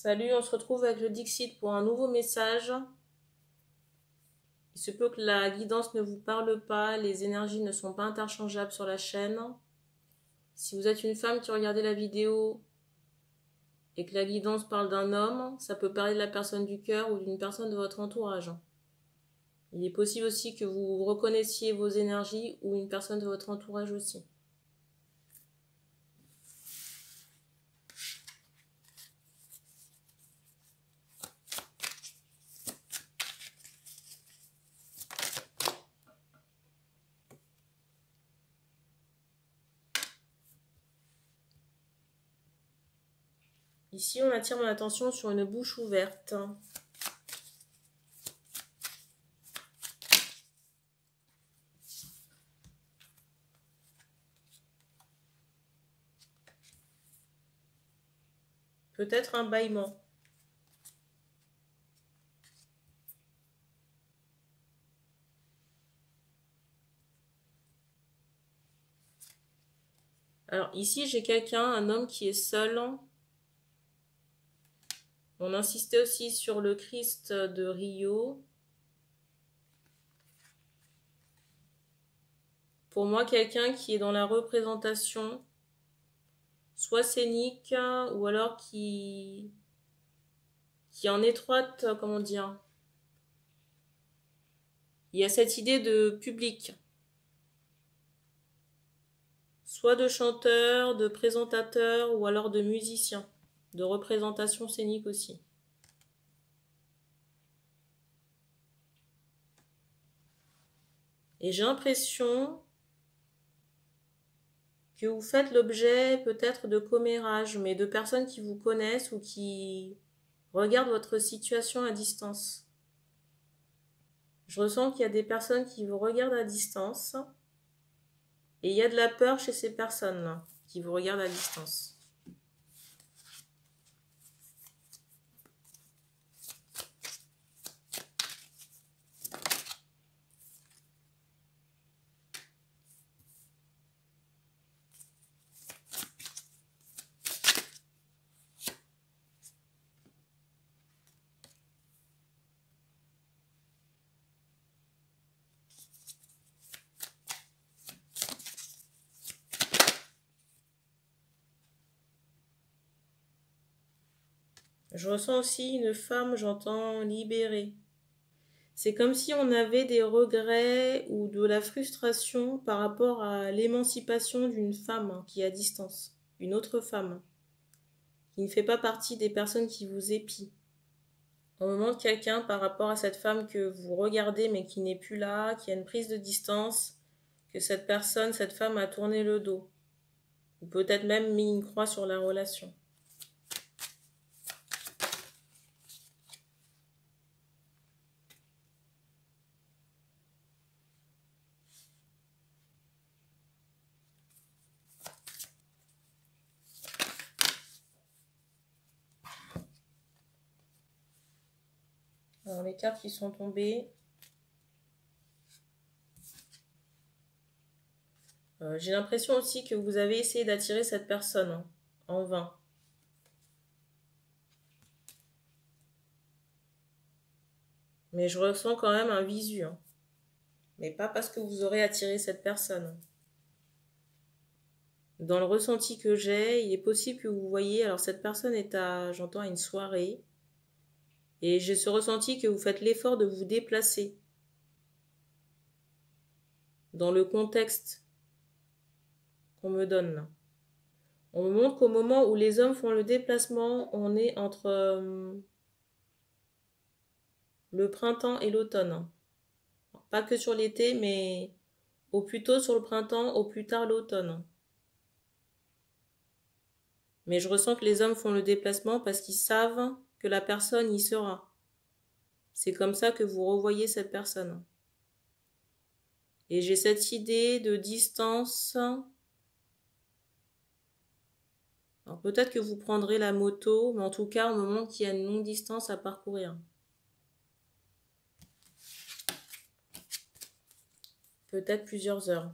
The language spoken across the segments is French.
Salut, on se retrouve avec le Dixit pour un nouveau message. Il se peut que la guidance ne vous parle pas, les énergies ne sont pas interchangeables sur la chaîne. Si vous êtes une femme qui regardez la vidéo et que la guidance parle d'un homme, ça peut parler de la personne du cœur ou d'une personne de votre entourage. Il est possible aussi que vous reconnaissiez vos énergies ou une personne de votre entourage aussi. Ici, on attire mon attention sur une bouche ouverte. Peut-être un bâillement. Alors ici, j'ai quelqu'un, un homme qui est seul. On insistait aussi sur le Christ de Rio. Pour moi, quelqu'un qui est dans la représentation, soit scénique, ou alors qui est en étroite, comment dire, il y a cette idée de public, soit de chanteur, de présentateur, ou alors de musicien, de représentation scénique aussi. Et j'ai l'impression que vous faites l'objet peut-être de commérages, mais de personnes qui vous connaissent ou qui regardent votre situation à distance. Je ressens qu'il y a des personnes qui vous regardent à distance et il y a de la peur chez ces personnes-là qui vous regardent à distance. Je ressens aussi une femme, j'entends, libérée. C'est comme si on avait des regrets ou de la frustration par rapport à l'émancipation d'une femme qui est à distance, une autre femme, qui ne fait pas partie des personnes qui vous épient. On me montre quelqu'un par rapport à cette femme que vous regardez mais qui n'est plus là, qui a une prise de distance, que cette personne, cette femme a tourné le dos, ou peut-être même mis une croix sur la relation. Alors, les cartes qui sont tombées. J'ai l'impression aussi que vous avez essayé d'attirer cette personne en vain. Mais je ressens quand même un visu. Mais pas parce que vous aurez attiré cette personne. Dans le ressenti que j'ai, il est possible que vous voyez, alors cette personne est j'entends, à une soirée. Et j'ai ce ressenti que vous faites l'effort de vous déplacer dans le contexte qu'on me donne là. On me montre qu'au moment où les hommes font le déplacement, on est entre le printemps et l'automne. Pas que sur l'été, mais au plus tôt sur le printemps, au plus tard l'automne. Mais je ressens que les hommes font le déplacement parce qu'ils savent que la personne y sera. C'est comme ça que vous revoyez cette personne. Et j'ai cette idée de distance. Alors peut-être que vous prendrez la moto, mais en tout cas, au moment qu'il y a une longue distance à parcourir. Peut-être plusieurs heures.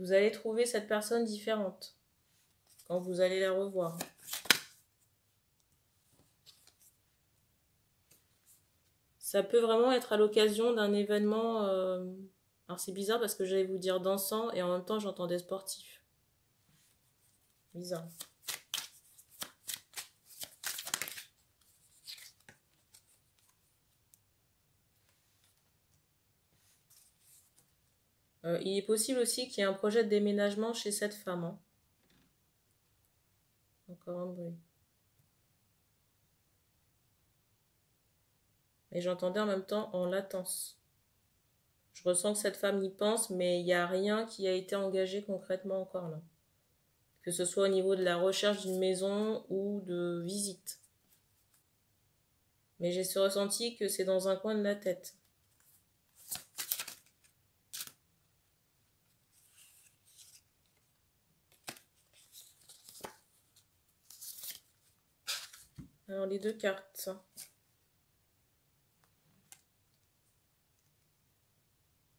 vous allez trouver cette personne différente quand vous allez la revoir. Ça peut vraiment être à l'occasion d'un événement... Alors c'est bizarre parce que j'allais vous dire dansant et en même temps j'entendais sportif. Bizarre. Il est possible aussi qu'il y ait un projet de déménagement chez cette femme. Hein. Encore un bruit. Et j'entendais en même temps en latence. Je ressens que cette femme y pense, mais il n'y a rien qui a été engagé concrètement encore là. Que ce soit au niveau de la recherche d'une maison ou de visite. Mais j'ai ce ressenti que c'est dans un coin de la tête. Alors les deux cartes.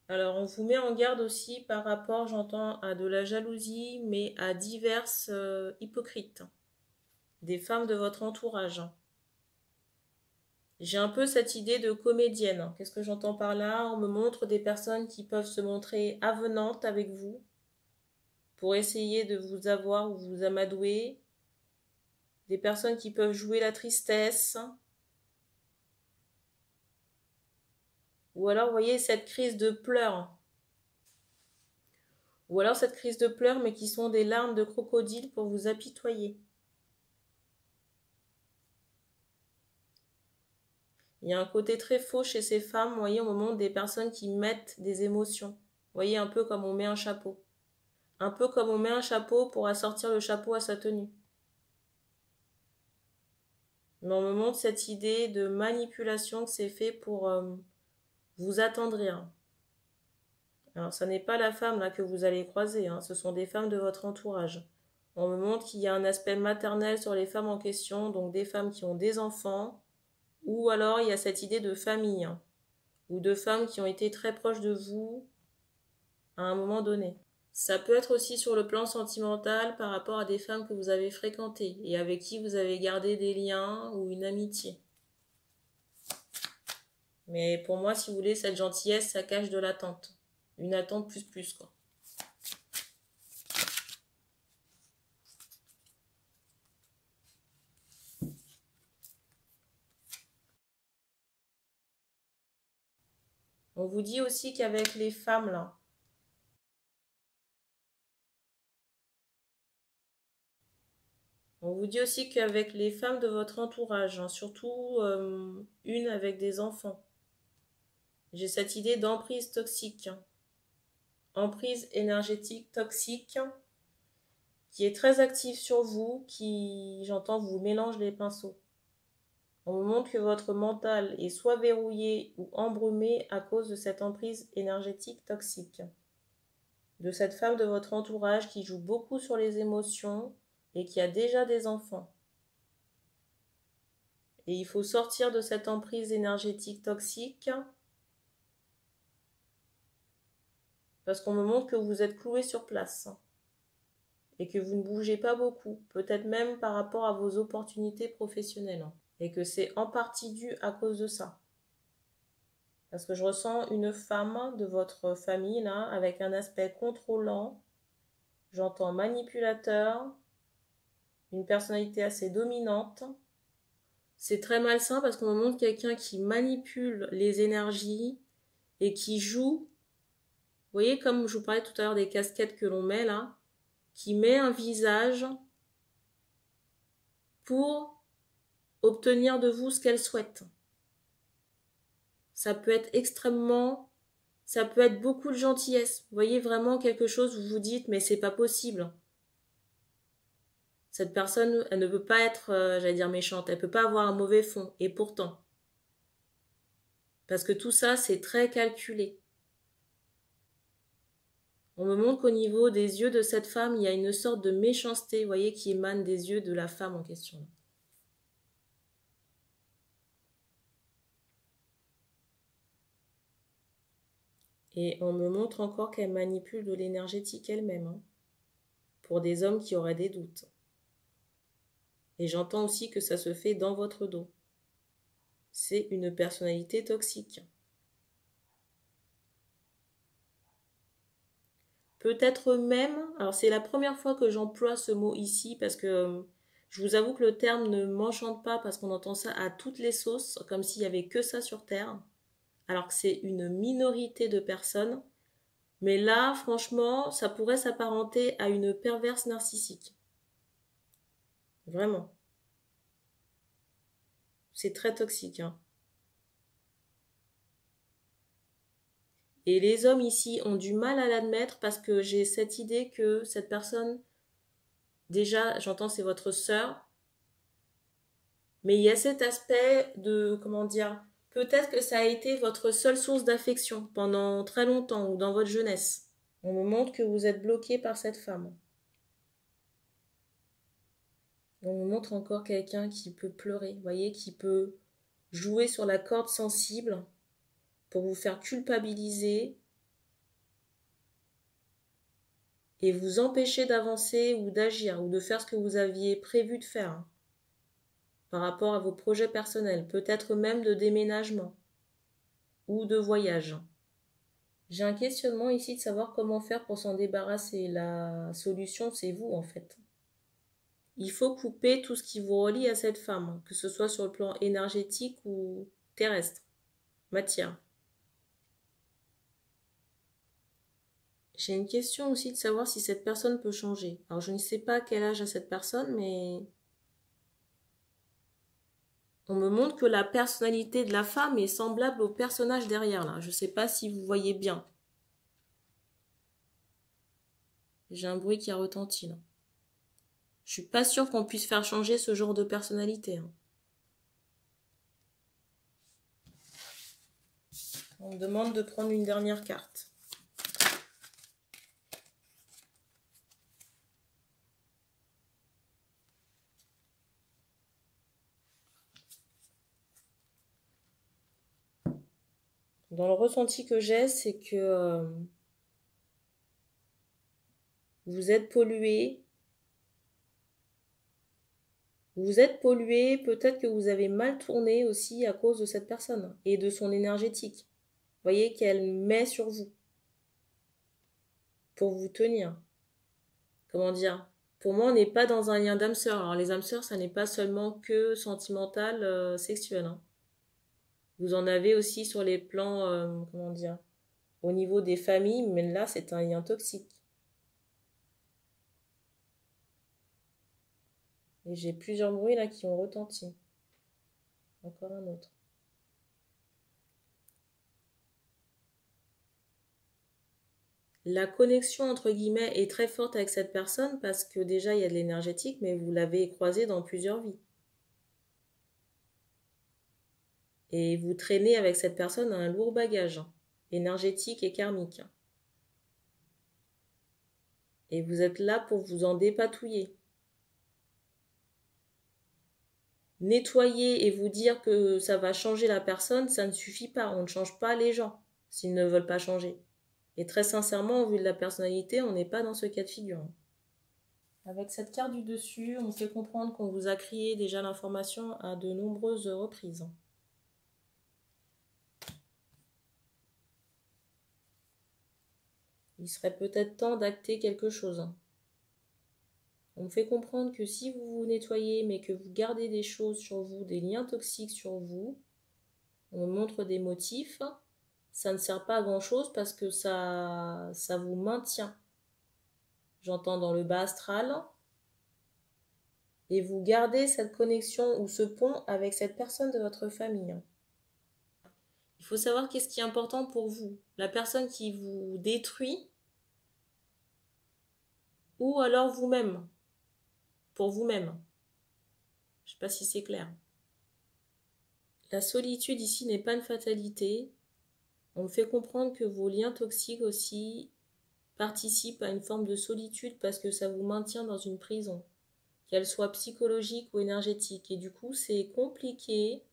Alors on vous met en garde aussi par rapport, j'entends, à de la jalousie, mais à diverses hypocrites. Des femmes de votre entourage. J'ai un peu cette idée de comédienne. Qu'est-ce que j'entends par là? On me montre des personnes qui peuvent se montrer avenantes avec vous pour essayer de vous avoir ou vous amadouer. Des personnes qui peuvent jouer la tristesse. Ou alors, vous voyez, cette crise de pleurs. Ou alors cette crise de pleurs, mais qui sont des larmes de crocodile pour vous apitoyer. Il y a un côté très faux chez ces femmes, vous voyez, au moment des personnes qui mettent des émotions. Vous voyez, un peu comme on met un chapeau. Un peu comme on met un chapeau pour assortir le chapeau à sa tenue. Mais on me montre cette idée de manipulation que c'est fait pour vous attendrir. Alors, ça n'est pas la femme là que vous allez croiser, hein, ce sont des femmes de votre entourage. On me montre qu'il y a un aspect maternel sur les femmes en question, donc des femmes qui ont des enfants, ou alors il y a cette idée de famille, hein, ou de femmes qui ont été très proches de vous à un moment donné. Ça peut être aussi sur le plan sentimental par rapport à des femmes que vous avez fréquentées et avec qui vous avez gardé des liens ou une amitié. Mais pour moi, si vous voulez, cette gentillesse, ça cache de l'attente. Une attente plus, quoi. On vous dit aussi qu'avec les femmes, là, on vous dit aussi qu'avec les femmes de votre entourage, hein, surtout une avec des enfants, j'ai cette idée d'emprise toxique, hein. Emprise énergétique toxique, qui est très active sur vous, qui, j'entends, vous mélange les pinceaux. On me montre que votre mental est soit verrouillé ou embrumé à cause de cette emprise énergétique toxique. De cette femme de votre entourage qui joue beaucoup sur les émotions et qui a déjà des enfants. Et il faut sortir de cette emprise énergétique toxique parce qu'on me montre que vous êtes cloué sur place et que vous ne bougez pas beaucoup, peut-être même par rapport à vos opportunités professionnelles, et que c'est en partie dû à cause de ça. Parce que je ressens une femme de votre famille là avec un aspect contrôlant, j'entends manipulateur, une personnalité assez dominante. C'est très malsain parce qu'on me montre quelqu'un qui manipule les énergies et qui joue. Vous voyez, comme je vous parlais tout à l'heure des casquettes que l'on met là, qui met un visage pour obtenir de vous ce qu'elle souhaite. Ça peut être extrêmement... Ça peut être beaucoup de gentillesse. Vous voyez vraiment quelque chose où vous vous dites, mais c'est pas possible. Cette personne, elle ne peut pas être, j'allais dire méchante, elle peut pas avoir un mauvais fond. Et pourtant. Parce que tout ça, c'est très calculé. On me montre qu'au niveau des yeux de cette femme, il y a une sorte de méchanceté, vous voyez, qui émane des yeux de la femme en question. Et on me montre encore qu'elle manipule de l'énergétique elle-même, hein, pour des hommes qui auraient des doutes. Et j'entends aussi que ça se fait dans votre dos. C'est une personnalité toxique. Peut-être même, alors c'est la première fois que j'emploie ce mot ici parce que je vous avoue que le terme ne m'enchante pas parce qu'on entend ça à toutes les sauces, comme s'il n'y avait que ça sur Terre, alors que c'est une minorité de personnes. Mais là, franchement, ça pourrait s'apparenter à une perverse narcissique. Vraiment. C'est très toxique, hein. Et les hommes ici ont du mal à l'admettre parce que j'ai cette idée que cette personne, déjà, j'entends c'est votre sœur, mais il y a cet aspect de, comment dire, peut-être que ça a été votre seule source d'affection pendant très longtemps ou dans votre jeunesse. On me montre que vous êtes bloqué par cette femme. On me montre encore quelqu'un qui peut pleurer, vous voyez, qui peut jouer sur la corde sensible pour vous faire culpabiliser et vous empêcher d'avancer ou d'agir ou de faire ce que vous aviez prévu de faire, hein, par rapport à vos projets personnels, peut-être même de déménagement ou de voyage. J'ai un questionnement ici de savoir comment faire pour s'en débarrasser. La solution, c'est vous en fait. Il faut couper tout ce qui vous relie à cette femme, hein, que ce soit sur le plan énergétique ou terrestre, matière. J'ai une question aussi de savoir si cette personne peut changer. Alors je ne sais pas quel âge a cette personne, mais on me montre que la personnalité de la femme est semblable au personnage derrière là. Je ne sais pas si vous voyez bien. J'ai un bruit qui a retenti là. Je suis pas sûre qu'on puisse faire changer ce genre de personnalité, hein. On me demande de prendre une dernière carte. Dans le ressenti que j'ai, c'est que vous êtes pollué. Vous êtes pollué, peut-être que vous avez mal tourné aussi à cause de cette personne et de son énergétique. Vous voyez qu'elle met sur vous pour vous tenir. Comment dire? Pour moi, on n'est pas dans un lien d'âme sœur. Alors les âmes sœurs, ça n'est pas seulement que sentimental, sexuel, hein. Vous en avez aussi sur les plans, comment dire, au niveau des familles, mais là, c'est un lien toxique. Et j'ai plusieurs bruits là qui ont retenti. Encore un autre. La connexion entre guillemets est très forte avec cette personne parce que déjà il y a de l'énergétique, mais vous l'avez croisée dans plusieurs vies. Et vous traînez avec cette personne un lourd bagage, hein, énergétique et karmique. Et vous êtes là pour vous en dépatouiller. Nettoyer et vous dire que ça va changer la personne, ça ne suffit pas. On ne change pas les gens s'ils ne veulent pas changer. Et très sincèrement, au vu de la personnalité, on n'est pas dans ce cas de figure. Avec cette carte du dessus, on fait comprendre qu'on vous a crié déjà l'information à de nombreuses reprises. Il serait peut-être temps d'acter quelque chose. On me fait comprendre que si vous vous nettoyez, mais que vous gardez des choses sur vous, des liens toxiques sur vous, on me montre des motifs, ça ne sert pas à grand-chose parce que ça vous maintient. J'entends dans le bas astral. Et vous gardez cette connexion ou ce pont avec cette personne de votre famille. Il faut savoir qu'est-ce qui est important pour vous. La personne qui vous détruit ou alors vous-même. Pour vous-même. Je ne sais pas si c'est clair. La solitude ici n'est pas une fatalité. On me fait comprendre que vos liens toxiques aussi participent à une forme de solitude parce que ça vous maintient dans une prison, qu'elle soit psychologique ou énergétique. Et du coup, c'est compliqué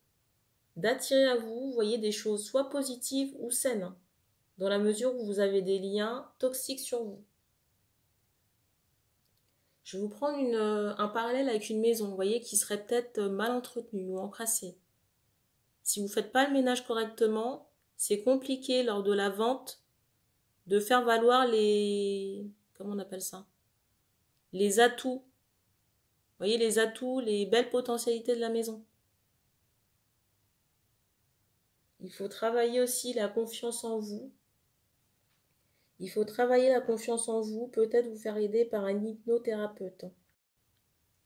d'attirer à vous, vous voyez, des choses soit positives ou saines. dans la mesure où vous avez des liens toxiques sur vous. Je vais vous prendre un parallèle avec une maison, vous voyez, qui serait peut-être mal entretenue ou encrassée. Si vous ne faites pas le ménage correctement, c'est compliqué lors de la vente de faire valoir les... Comment on appelle ça? Les atouts. Vous voyez, les atouts, les belles potentialités de la maison. Il faut travailler aussi la confiance en vous. Il faut travailler la confiance en vous, peut-être vous faire aider par un hypnothérapeute.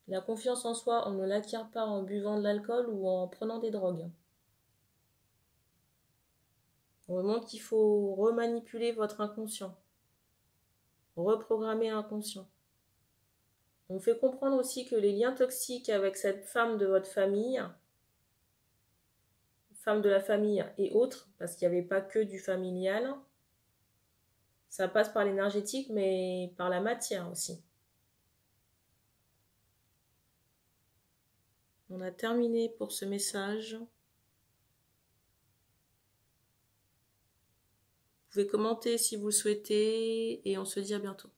La confiance en soi, on ne l'acquiert pas en buvant de l'alcool ou en prenant des drogues. On remonte qu'il faut remanipuler votre inconscient, reprogrammer l'inconscient. On fait comprendre aussi que les liens toxiques avec cette femme de votre famille, femme de la famille et autres, parce qu'il n'y avait pas que du familial, ça passe par l'énergétique, mais par la matière aussi. On a terminé pour ce message. Vous pouvez commenter si vous le souhaitez et on se dit à bientôt.